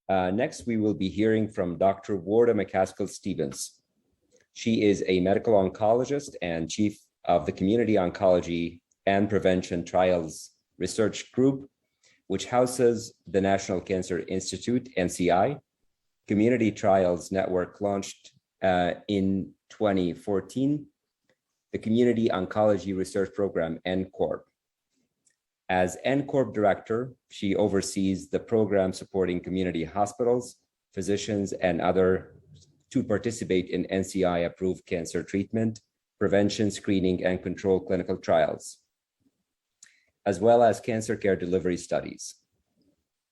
Next, we will be hearing from Dr. Warda McCaskill Stevens. She is a medical oncologist and chief of the Community Oncology and Prevention Trials Research Group, which houses the National Cancer Institute, NCI, Community Trials Network, launched in 2014, the Community Oncology Research Program, NCORP. As NCORP director, she oversees the program supporting community hospitals, physicians, and other to participate in NCI-approved cancer treatment, prevention, screening, and control clinical trials, as well as cancer care delivery studies.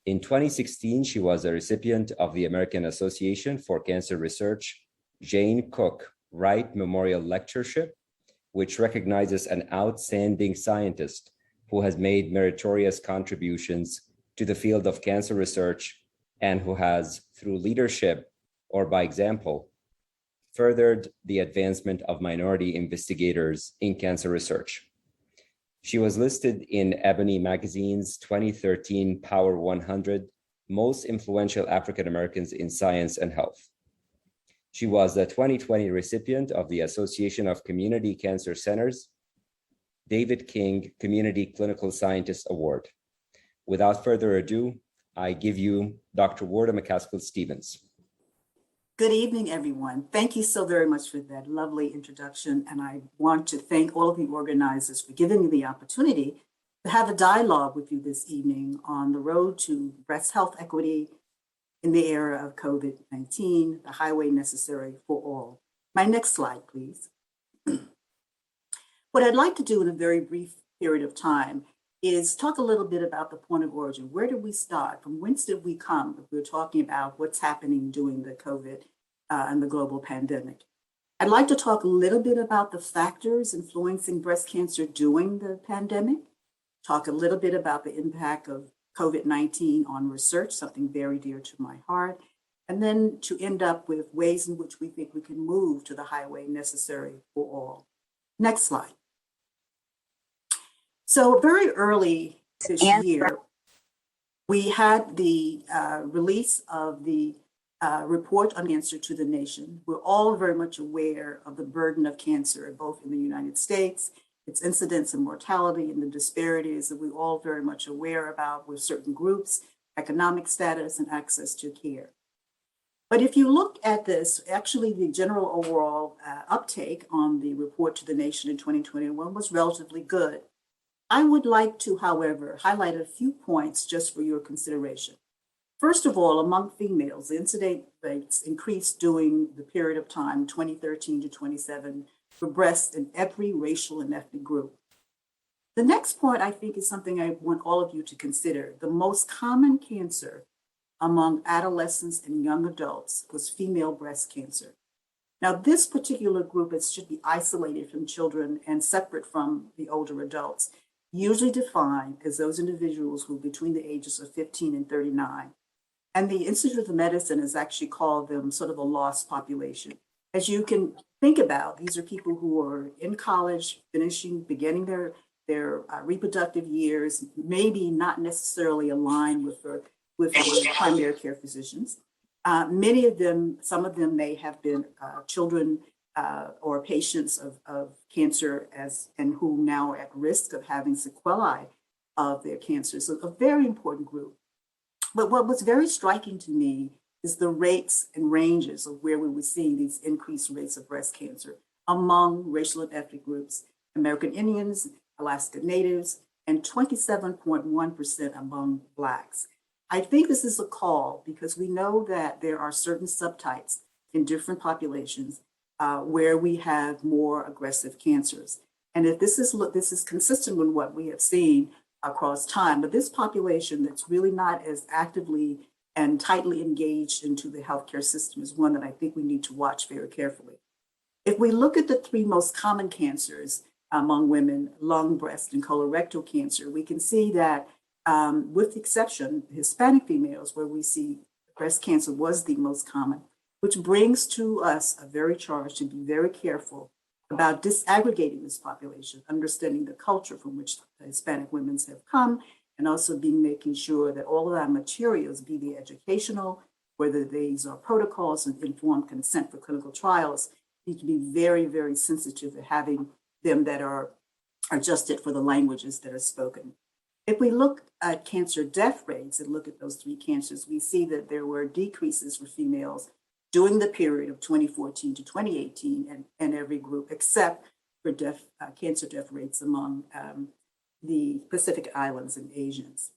In 2016, she was a recipient of the American Association for Cancer Research Jane Cook Wright Memorial Lectureship, which recognizes an outstanding scientist who has made meritorious contributions to the field of cancer research and who has, through leadership or by example, furthered the advancement of minority investigators in cancer research. She was listed in Ebony Magazine's 2013 Power 100 Most Influential African Americans in Science and Health. She was the 2020 recipient of the Association of Community Cancer Centers David King Community Clinical Scientist Award. Without further ado, I give you Dr. Warda McCaskill Stevens. Good evening, everyone. Thank you so very much for that lovely introduction. And I want to thank all of the organizers for giving me the opportunity to have a dialogue with you this evening on the road to breast health equity in the era of COVID-19, the highway necessary for all. My next slide, please. What I'd like to do in a very brief period of time is talk a little bit about the point of origin. Where did we start? From whence did we come? If we're talking about what's happening during the COVID and the global pandemic. I'd like to talk a little bit about the factors influencing breast cancer during the pandemic, talk a little bit about the impact of COVID-19 on research, something very dear to my heart, and then to end up with ways in which we think we can move to the highway necessary for all. Next slide. So very early this year, we had the release of the report on cancer to the nation. We're all very much aware of the burden of cancer, both in the United States, its incidence and mortality, and the disparities that we're all very much aware about with certain groups, economic status, and access to care. But if you look at this, actually the general overall uptake on the report to the nation in 2021 was relatively good. I would like to, however, highlight a few points just for your consideration. First of all, among females, the incidence rates increased during the period of time, 2013 to 27, for breast in every racial and ethnic group. The next point, I think, is something I want all of you to consider. The most common cancer among adolescents and young adults was female breast cancer. Now, this particular group should be isolated from children and separate from the older adults, usually defined as those individuals who are between the ages of 15 and 39. And the Institute of Medicine has actually called them sort of a lost population. As you can think about, these are people who are in college, beginning their reproductive years, maybe not necessarily aligned with their primary care physicians. Many of them, some of them may have been children or patients of cancer and who now are at risk of having sequelae of their cancer. So a very important group. But what was very striking to me is the rates and ranges of where we were seeing these increased rates of breast cancer among racial and ethnic groups, American Indians, Alaska Natives, and 27.1% among Blacks. I think this is a call because we know that there are certain subtypes in different populations where we have more aggressive cancers. And if this is consistent with what we have seen across time, but this population that's really not as actively and tightly engaged into the healthcare system is one that I think we need to watch very carefully. If we look at the three most common cancers among women, lung, breast, and colorectal cancer, we can see that with the exception, Hispanic females, where we see breast cancer was the most common, which brings to us a very charge to be very careful about disaggregating this population, understanding the culture from which the Hispanic women have come, and also making sure that all of our materials, be they educational, whether these are protocols and informed consent for clinical trials, need to be very, very sensitive to having them that are adjusted for the languages that are spoken. If we look at cancer death rates and look at those three cancers, we see that there were decreases for females during the period of 2014 to 2018 in every group, except for cancer death rates among the Pacific Islands and Asians.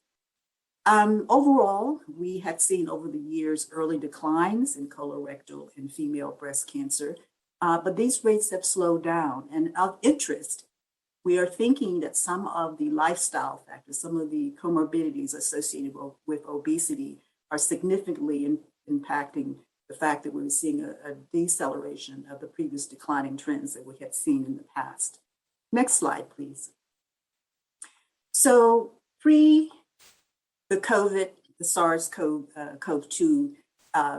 Overall, we had seen over the years early declines in colorectal and female breast cancer, but these rates have slowed down. And of interest, we are thinking that some of the lifestyle factors, some of the comorbidities associated with obesity are significantly impacting the fact that we're seeing a deceleration of the previous declining trends that we had seen in the past. Next slide, please. So pre the SARS-CoV-2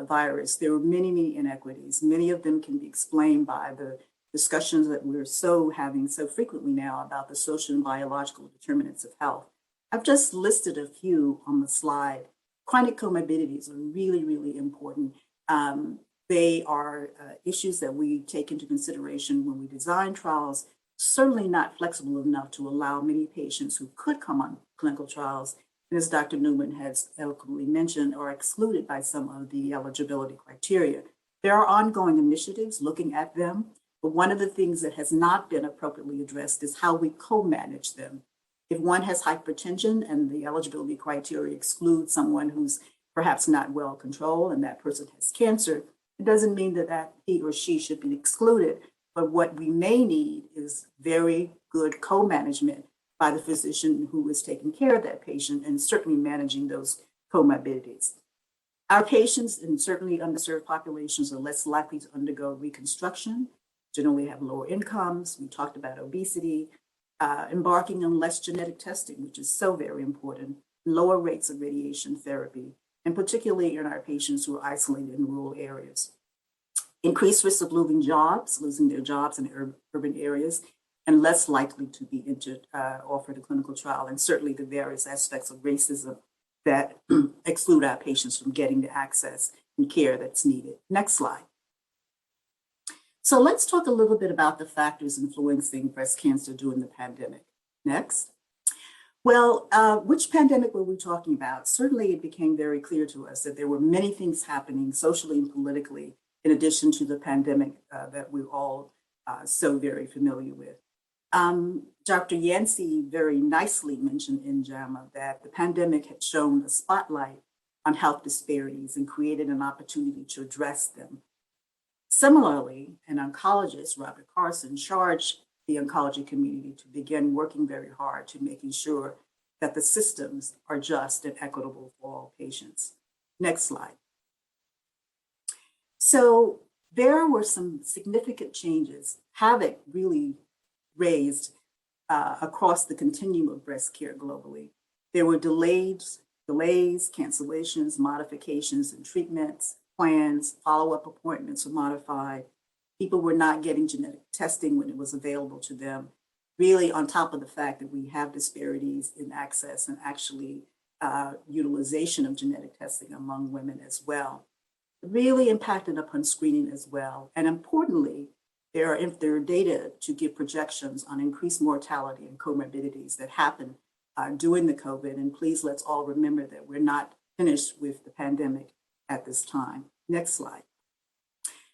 virus, there were many, many inequities. Many of them can be explained by the discussions that we're having so frequently now about the social and biological determinants of health. I've just listed a few on the slide. Chronic comorbidities are really, really important. They are issues that we take into consideration when we design trials, certainly not flexible enough to allow many patients who could come on clinical trials, and as Dr. Newman has eloquently mentioned, are excluded by some of the eligibility criteria. There are ongoing initiatives looking at them, but one of the things that has not been appropriately addressed is how we co-manage them. If one has hypertension and the eligibility criteria excludes someone who's perhaps not well controlled and that person has cancer, it doesn't mean that he or she should be excluded. But what we may need is very good co-management by the physician who is taking care of that patient and certainly managing those comorbidities. Our patients and certainly underserved populations are less likely to undergo reconstruction, generally have lower incomes. We talked about obesity, embarking on less genetic testing, which is so very important, lower rates of radiation therapy, and particularly in our patients who are isolated in rural areas. Increased risk of losing their jobs in urban areas, and less likely to be offered a clinical trial, and certainly the various aspects of racism that exclude our patients from getting the access and care that's needed. Next slide. So let's talk a little bit about the factors influencing breast cancer during the pandemic. Next. Well, which pandemic were we talking about? Certainly it became very clear to us that there were many things happening socially and politically in addition to the pandemic that we're all so very familiar with. Dr. Yancey very nicely mentioned in JAMA that the pandemic had shown a spotlight on health disparities and created an opportunity to address them. Similarly, an oncologist, Robert Carson, charged the oncology community to begin working very hard to making sure that the systems are just and equitable for all patients. Next slide. So there were some significant changes, havoc really raised across the continuum of breast care globally. There were delays, cancellations, modifications in treatments, plans, follow-up appointments were modified. People were not getting genetic testing when it was available to them. Really, on top of the fact that we have disparities in access and actually utilization of genetic testing among women as well. It really impacted upon screening as well. And importantly, there are data to give projections on increased mortality and comorbidities that happen during the COVID. And please, let's all remember that we're not finished with the pandemic at this time. Next slide.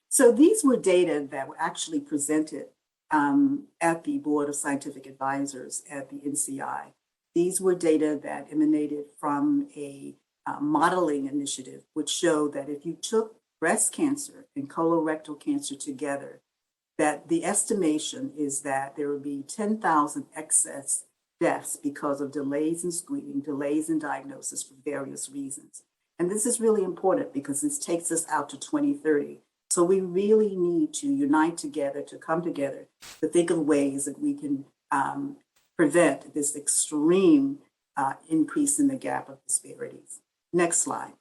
So these were data that were actually presented at the Board of Scientific Advisors at the NCI. These were data that emanated from a modeling initiative, which showed that if you took breast cancer and colorectal cancer together, that the estimation is that there would be 10,000 excess deaths because of delays in screening, delays in diagnosis for various reasons. And this is really important because this takes us out to 2030. So we really need to unite together, to come together, to think of ways that we can prevent this extreme increase in the gap of disparities. Next slide.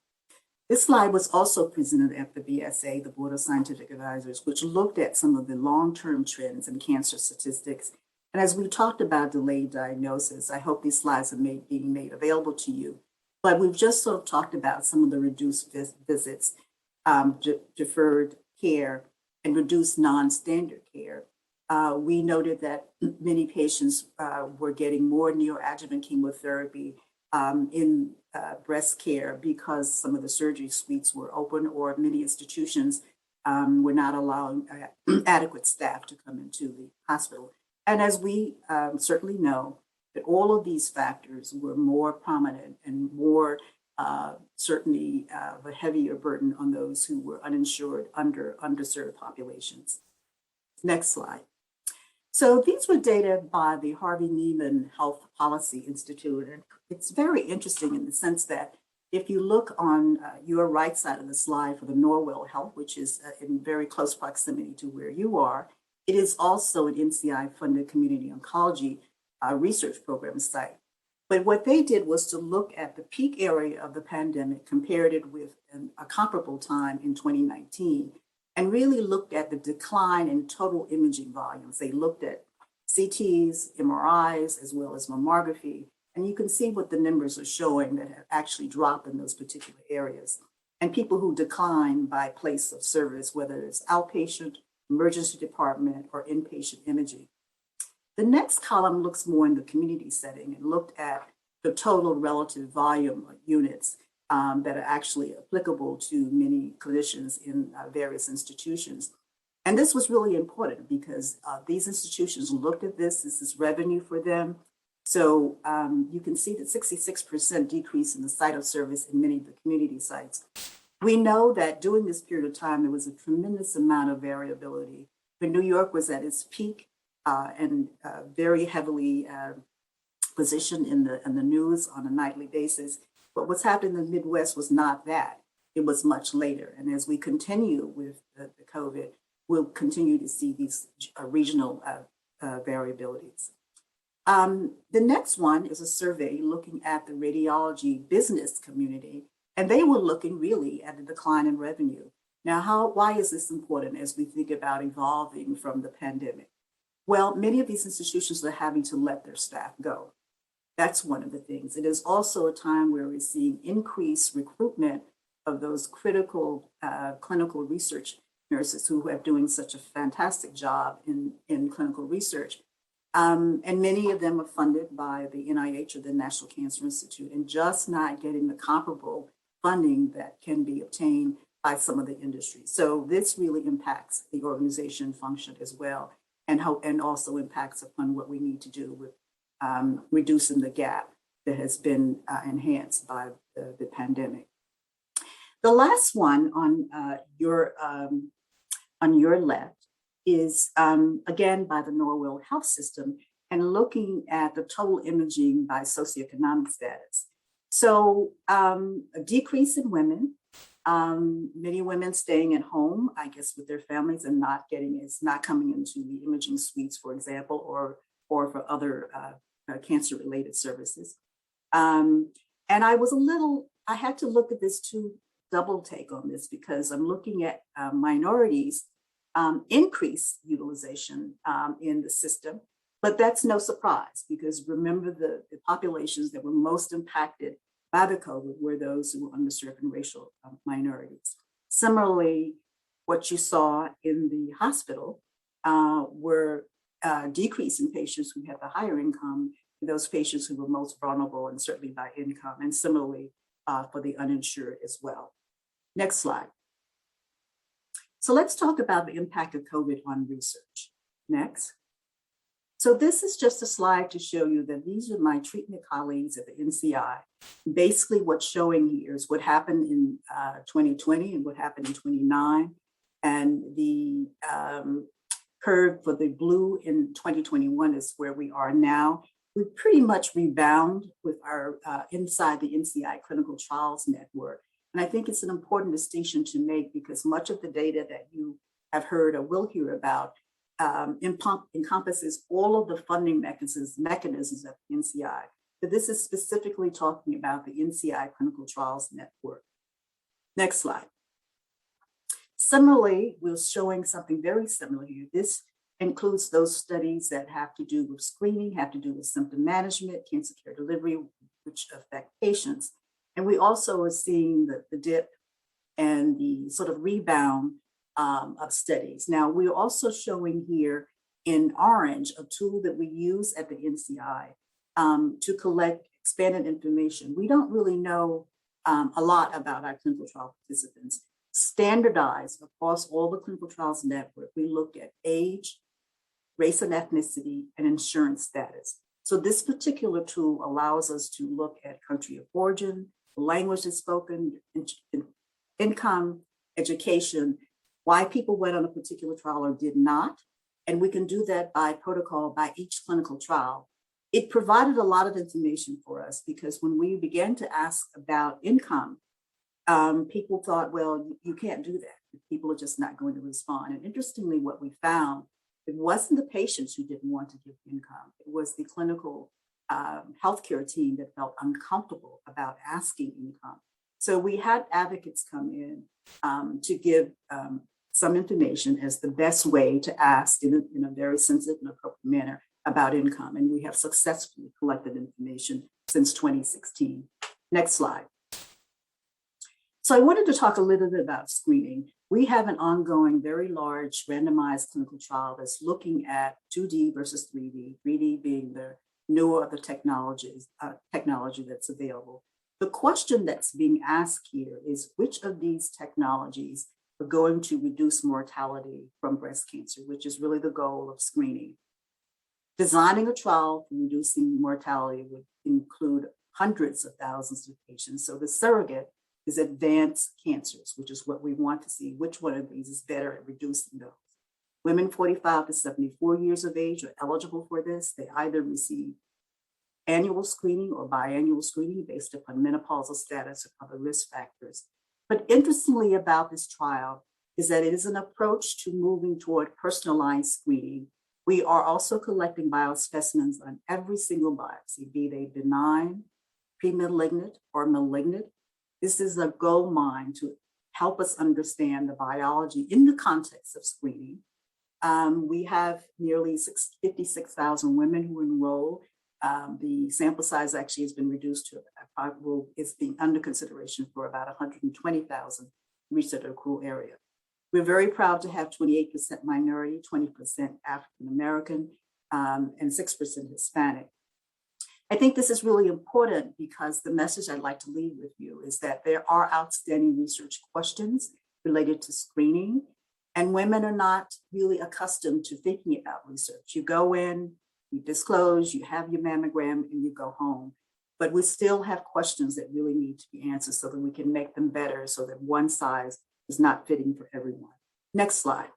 This slide was also presented at the BSA, the Board of Scientific Advisors, which looked at some of the long-term trends in cancer statistics And as we talked about delayed diagnosis, I hope these slides are being made available to you. But we've just sort of talked about some of the reduced visits, deferred care, and reduced non-standard care. We noted that many patients were getting more neoadjuvant chemotherapy in breast care because some of the surgery suites were open, or many institutions were not allowing adequate staff to come into the hospital. And as we certainly know, that all of these factors were more prominent and more certainly of a heavier burden on those who were uninsured, underserved populations. Next slide. So these were data by the Harvey Neiman Health Policy Institute, and it's very interesting in the sense that if you look on your right side of the slide for the Norwell Health, which is in very close proximity to where you are, it is also an NCI-funded community oncology research program site. But what they did was to look at the peak area of the pandemic, compared it with a comparable time in 2019, and really looked at the decline in total imaging volumes. They looked at CTs, MRIs, as well as mammography. And you can see what the numbers are showing that have actually dropped in those particular areas. And people who decline by place of service, whether it's outpatient, emergency department, or inpatient imaging. The next column looks more in the community setting and looked at the total relative volume of units that are actually applicable to many clinicians in various institutions. And this was really important because these institutions looked at this is revenue for them. So you can see that 66% decrease in the site of service in many of the community sites. We know that during this period of time, there was a tremendous amount of variability. When New York was at its peak and very heavily positioned in the news on a nightly basis, but what's happened in the Midwest was not that. It was much later. And as we continue with the COVID, we'll continue to see these regional variabilities. The next one is a survey looking at the radiology business community, and they were looking really at the decline in revenue. Now, why is this important as we think about evolving from the pandemic? Well, many of these institutions are having to let their staff go. That's one of the things. It is also a time where we're seeing increased recruitment of those critical clinical research nurses who are doing such a fantastic job in clinical research. And many of them are funded by the NIH or the National Cancer Institute, and just not getting the comparable funding that can be obtained by some of the industries. So this really impacts the organization function as well, and also impacts upon what we need to do with reducing the gap that has been enhanced by the pandemic. The last one on your left is again by the Norwell Health System, and looking at the total imaging by socioeconomic status. So a decrease in women, many women staying at home, I guess, with their families and not coming into the imaging suites, for example, or for other cancer-related services. And I had to look at this too, double take on this, because I'm looking at minorities increase utilization in the system. But that's no surprise, because remember the populations that were most impacted by the COVID were those who were underserved and racial minorities. Similarly, what you saw in the hospital were decrease in patients who had the higher income, those patients who were most vulnerable, and certainly by income, and similarly for the uninsured as well. Next slide. So let's talk about the impact of COVID on research. Next. So this is just a slide to show you that these are my treatment colleagues at the NCI. Basically what's showing here is what happened in 2020 and what happened in 2019. And the curve for the blue in 2021 is where we are now. We pretty much rebound with our inside the NCI clinical trials network. And I think it's an important distinction to make, because much of the data that you have heard or will hear about encompasses all of the funding mechanisms of the NCI. But this is specifically talking about the NCI clinical trials network. Next slide. Similarly, we're showing something very similar here. This includes those studies that have to do with screening, have to do with symptom management, cancer care delivery, which affect patients. And we also are seeing the dip and the sort of rebound of studies. Now, we're also showing here in orange a tool that we use at the NCI to collect expanded information. We don't really know a lot about our clinical trial participants. Standardized across all the clinical trials network, we look at age, race and ethnicity, and insurance status. So this particular tool allows us to look at country of origin, language that's spoken, income, education, why people went on a particular trial or did not. And we can do that by protocol, by each clinical trial. It provided a lot of information for us because when we began to ask about income, people thought, well, you can't do that. People are just not going to respond. And interestingly, what we found, it wasn't the patients who didn't want to give income. It was the clinical healthcare team that felt uncomfortable about asking income. So we had advocates come in to give some information as the best way to ask in a very sensitive and appropriate manner about income. And we have successfully collected information since 2016. Next slide. So I wanted to talk a little bit about screening. We have an ongoing, very large randomized clinical trial that's looking at 2D versus 3D, 3D being the newer of the technology that's available. The question that's being asked here is which of these technologies are going to reduce mortality from breast cancer, which is really the goal of screening. Designing a trial for reducing mortality would include hundreds of thousands of patients. So the surrogate is advanced cancers, which is what we want to see. Which one of these is better at reducing those? Women 45 to 74 years of age are eligible for this. They either receive annual screening or biannual screening based upon menopausal status or other risk factors. But interestingly about this trial is that it is an approach to moving toward personalized screening. We are also collecting biospecimens on every single biopsy, be they benign, pre-malignant, or malignant. This is a gold mine to help us understand the biology in the context of screening. We have nearly 56,000 women who enroll. The sample size actually has been reduced to, it's being under consideration for about 120,000 reach that accrual area. We're very proud to have 28% minority, 20% African American, and 6% Hispanic. I think this is really important because the message I'd like to leave with you is that there are outstanding research questions related to screening, and women are not really accustomed to thinking about research. You go in, you disclose, you have your mammogram, and you go home. But we still have questions that really need to be answered so that we can make them better so that one size is not fitting for everyone. Next slide.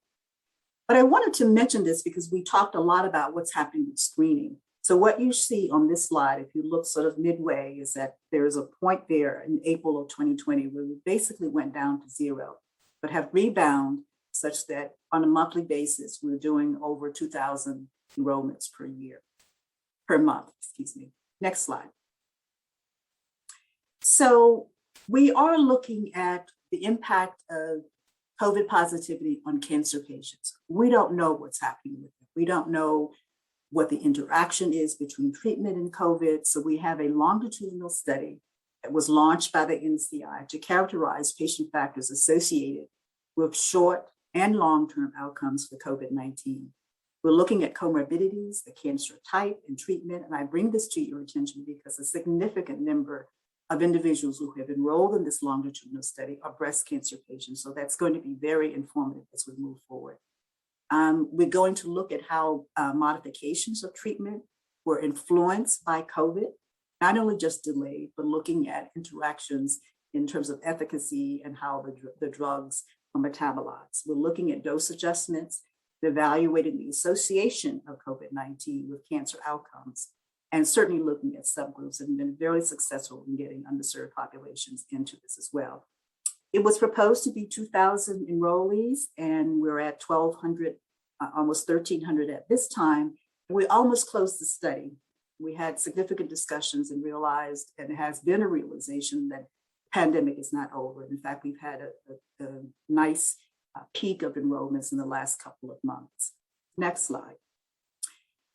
But I wanted to mention this because we talked a lot about what's happening with screening. So what you see on this slide, if you look sort of midway, is that there is a point there in April of 2020 where we basically went down to zero, but have rebound such that on a monthly basis, we're doing over 2,000 enrollments per month, excuse me. Next slide. So we are looking at the impact of COVID positivity on cancer patients. We don't know what's happening with it. We don't know what the interaction is between treatment and COVID. So we have a longitudinal study that was launched by the NCI to characterize patient factors associated with short and long-term outcomes for COVID-19. We're looking at comorbidities, the cancer type, and treatment. And I bring this to your attention because a significant number of individuals who have enrolled in this longitudinal study are breast cancer patients. So that's going to be very informative as we move forward. We're going to look at how modifications of treatment were influenced by COVID, not only just delayed, but looking at interactions in terms of efficacy and how the drugs are metabolized. We're looking at dose adjustments, evaluating the association of COVID-19 with cancer outcomes, and certainly looking at subgroups, and been very successful in getting underserved populations into this as well. It was proposed to be 2,000 enrollees, and we're at 1,200, almost 1,300 at this time. We almost closed the study. We had significant discussions and realized, and it has been a realization that the pandemic is not over. In fact, we've had a nice peak of enrollments in the last couple of months. Next slide.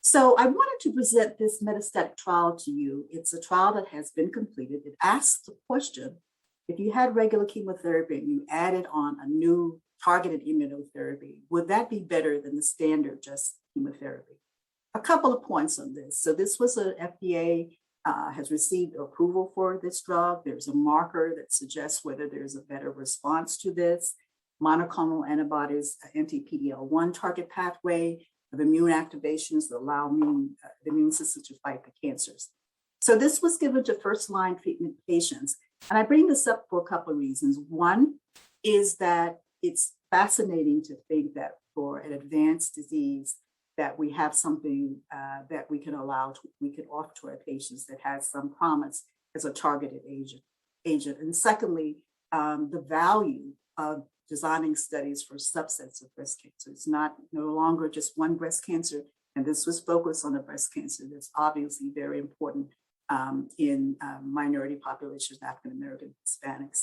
So I wanted to present this metastatic trial to you. It's a trial that has been completed. It asks the question, if you had regular chemotherapy and you added on a new targeted immunotherapy, would that be better than the standard just chemotherapy? A couple of points on this. So this was an FDA has received approval for this drug. There's a marker that suggests whether there's a better response to this. Monoclonal antibodies, anti-PD-L1 target pathway of immune activations that allow the immune system to fight the cancers. So this was given to first-line treatment patients. And I bring this up for a couple of reasons. One is that it's fascinating to think that for an advanced disease, that we have something that we can offer to our patients that has some promise as a targeted agent. And secondly, the value of designing studies for subsets of breast cancer. It's no longer just one breast cancer, and this was focused on a breast cancer that's obviously very important in minority populations, African American, Hispanics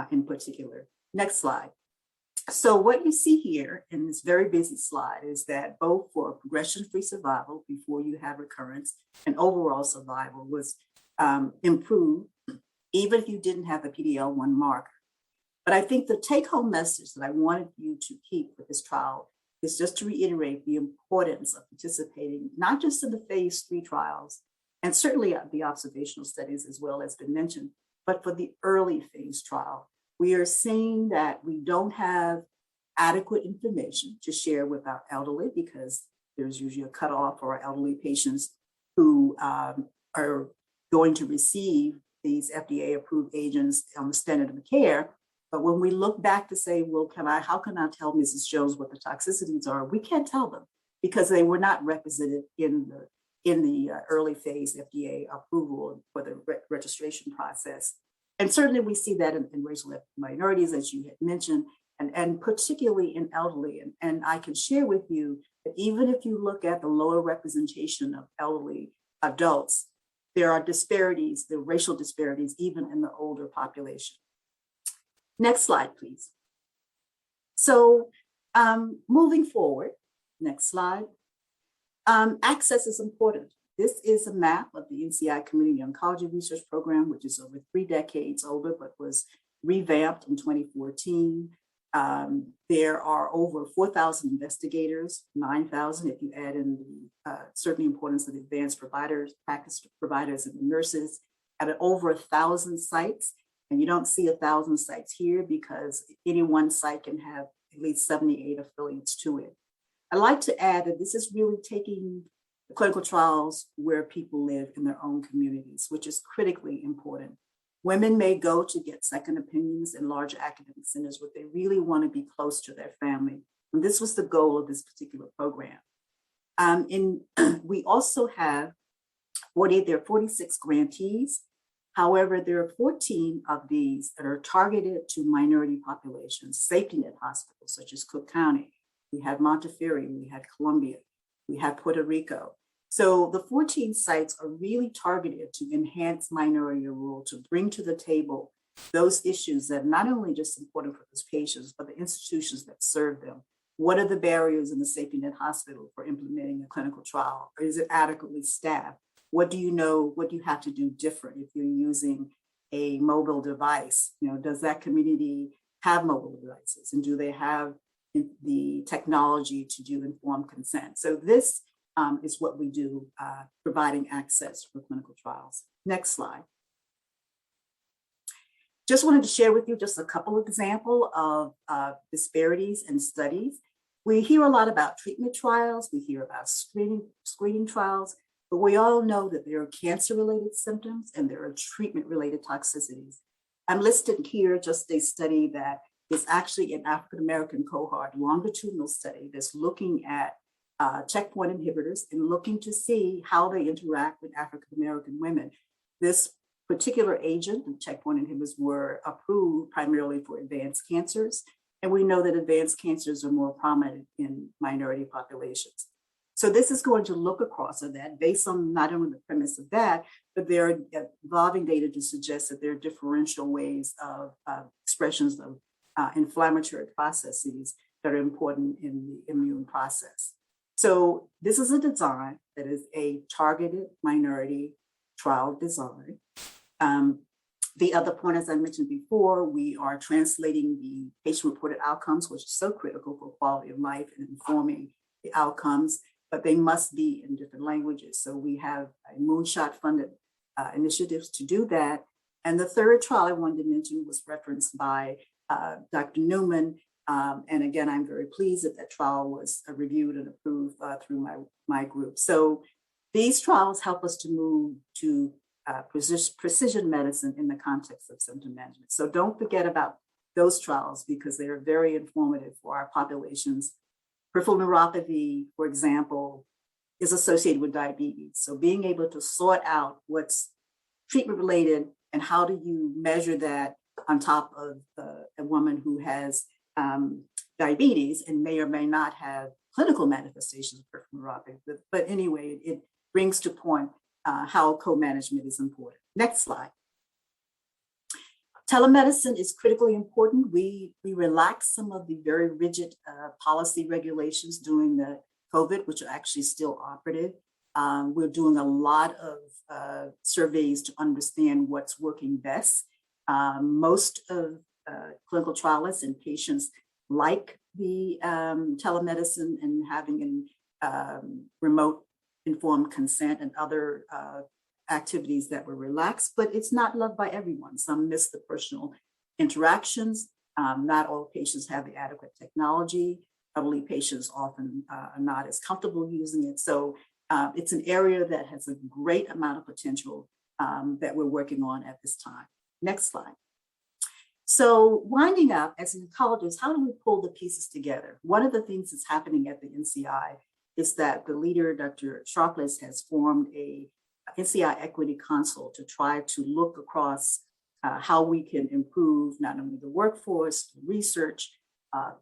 in particular. Next slide. So what you see here in this very busy slide is that both for progression-free survival before you have recurrence and overall survival was improved, even if you didn't have the PD-L1 marker. But I think the take-home message that I wanted you to keep with this trial is just to reiterate the importance of participating, not just in the phase 3 trials, and certainly the observational studies as well as been mentioned, but for the early phase trial. We are seeing that we don't have adequate information to share with our elderly because there's usually a cutoff for our elderly patients who are going to receive these FDA-approved agents on the standard of care. But when we look back to say, well, how can I tell Mrs. Jones what the toxicities are? We can't tell them because they were not represented in the early phase FDA approval for the registration process. And certainly we see that in racial minorities, as you had mentioned, and particularly in elderly. And I can share with you that even if you look at the lower representation of elderly adults, there are disparities, the racial disparities, even in the older population. Next slide, please. So moving forward, next slide. Access is important. This is a map of the NCI Community Oncology Research Program, which is over 3 decades older, but was revamped in 2014. There are over 4,000 investigators, 9,000 if you add in the certainly importance of the advanced providers, practice providers, and the nurses, at over 1,000 sites. And you don't see 1,000 sites here because any one site can have at least 78 affiliates to it. I'd like to add that this is really taking the clinical trials where people live in their own communities, which is critically important. Women may go to get second opinions in large academic centers, but they really want to be close to their family. And this was the goal of this particular program. We also have 46 grantees. However, there are 14 of these that are targeted to minority populations, safety net hospitals, such as Cook County. We have Montefiore, we had Columbia, we have Puerto Rico. So the 14 sites are really targeted to enhance minority rule, to bring to the table those issues that are not only just important for those patients, but the institutions that serve them. What are the barriers in the safety net hospital for implementing a clinical trial? Or is it adequately staffed? What do you know? What do you have to do different if you're using a mobile device? Does that community have mobile devices? And do they have the technology to do informed consent? So this is what we do, providing access for clinical trials. Next slide. Just wanted to share with you just a couple of examples of disparities in studies. We hear a lot about treatment trials. We hear about screening trials, but we all know that there are cancer-related symptoms and there are treatment-related toxicities. I'm listed here just a study that is actually an African-American cohort, longitudinal study that's looking at checkpoint inhibitors and looking to see how they interact with African-American women. This particular agent, the checkpoint inhibitors, were approved primarily for advanced cancers. And we know that advanced cancers are more prominent in minority populations. So this is going to look across at that based on not only the premise of that, but there are evolving data to suggest that there are differential ways of expressions of inflammatory processes that are important in the immune process. So this is a design that is a targeted minority trial design. The other point, as I mentioned before, we are translating the patient-reported outcomes, which is so critical for quality of life and informing the outcomes, but they must be in different languages. So we have a moonshot-funded initiatives to do that. And the third trial I wanted to mention was referenced by Dr. Newman. And again, I'm very pleased that that trial was reviewed and approved through my group. So these trials help us to move to precision medicine in the context of symptom management. So don't forget about those trials because they are very informative for our populations. Peripheral neuropathy, for example, is associated with diabetes. So being able to sort out what's treatment related and how do you measure that on top of a woman who has diabetes and may or may not have clinical manifestations of peripheral neuropathy. But anyway, it brings to point how co-management is important. Next slide. Telemedicine is critically important. We relaxed some of the very rigid policy regulations during the COVID, which are actually still operative. We're doing a lot of surveys to understand what's working best. Most of clinical trialists and patients like the telemedicine and having remote informed consent and other activities that were relaxed, but it's not loved by everyone. Some miss the personal interactions. Not all patients have the adequate technology. Elderly patients often are not as comfortable using it. So it's an area that has a great amount of potential that we're working on at this time. Next slide. So winding up, as an oncologist, how do we pull the pieces together? One of the things that's happening at the NCI is that the leader, Dr. Sharpless, has formed a NCI Equity Council to try to look across how we can improve not only the workforce, research,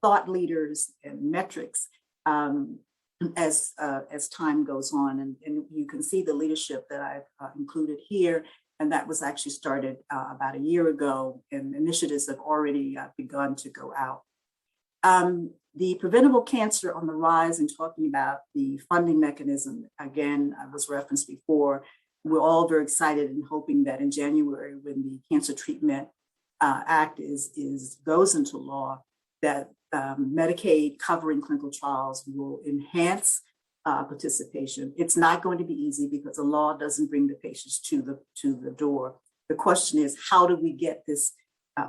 thought leaders, and metrics as time goes on. And you can see the leadership that I've included here. And that was actually started about a year ago, and initiatives have already begun to go out. The preventable cancer on the rise and talking about the funding mechanism, again, was referenced before. We're all very excited and hoping that in January, when the Cancer Treatment Act goes into law, that Medicaid covering clinical trials will enhance participation. It's not going to be easy because the law doesn't bring the patients to the door. The question is, how do we get this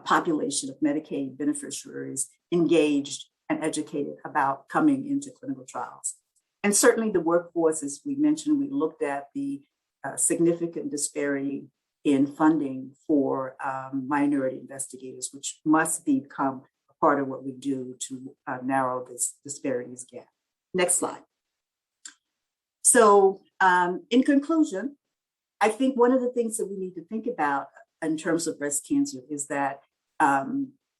population of Medicaid beneficiaries engaged and educated about coming into clinical trials? And certainly the workforce, as we mentioned, we looked at the significant disparity in funding for minority investigators, which must become a part of what we do to narrow this disparities gap. Next slide. So in conclusion, I think one of the things that we need to think about in terms of breast cancer is that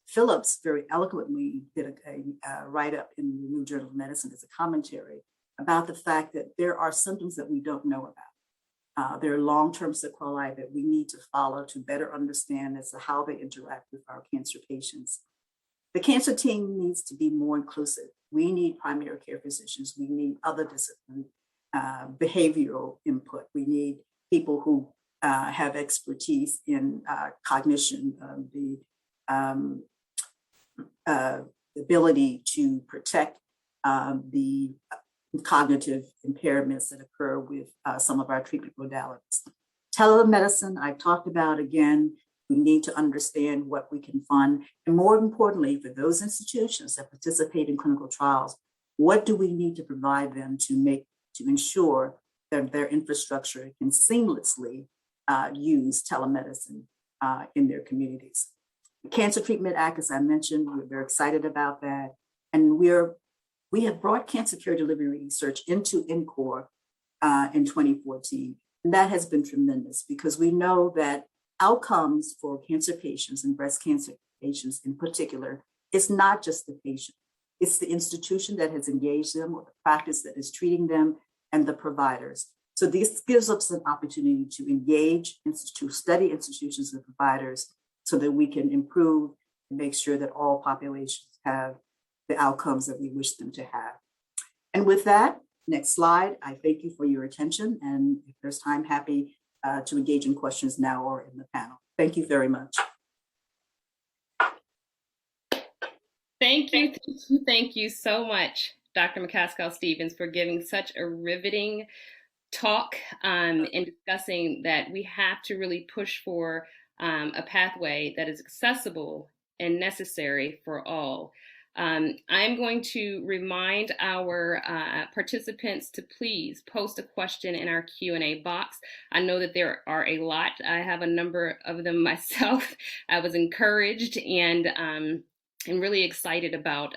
Phillips very eloquently did a write-up in the New Journal of Medicine as a commentary about the fact that there are symptoms that we don't know about. There are long-term sequelae that we need to follow to better understand as to how they interact with our cancer patients. The cancer team needs to be more inclusive. We need primary care physicians. We need other disciplines. Behavioral input. We need people who have expertise in cognition, the ability to protect the cognitive impairments that occur with some of our treatment modalities. Telemedicine, I talked about again, we need to understand what we can fund. And more importantly, for those institutions that participate in clinical trials, what do we need to provide them to ensure that their infrastructure can seamlessly use telemedicine in their communities. The Cancer Treatment Act, as I mentioned, we're very excited about that. And we have brought cancer care delivery research into NCORE in 2014. And that has been tremendous because we know that outcomes for cancer patients and breast cancer patients in particular, it's not just the patient. It's the institution that has engaged them or the practice that is treating them and the providers. So this gives us an opportunity to engage, to study institutions and providers so that we can improve and make sure that all populations have the outcomes that we wish them to have. And with that, Next slide. I thank you for your attention, and if there's time, happy to engage in questions now or in the panel. Thank you very much. Thank you so much, Dr. McCaskill Stevens, for giving such a riveting talk and discussing that we have to really push for a pathway that is accessible and necessary for all. I'm going to remind our participants to please post a question in our Q&A box. I know that there are a lot. I have a number of them myself. I was encouraged and really excited about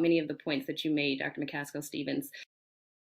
many of the points that you made, Dr. McCaskill Stevens.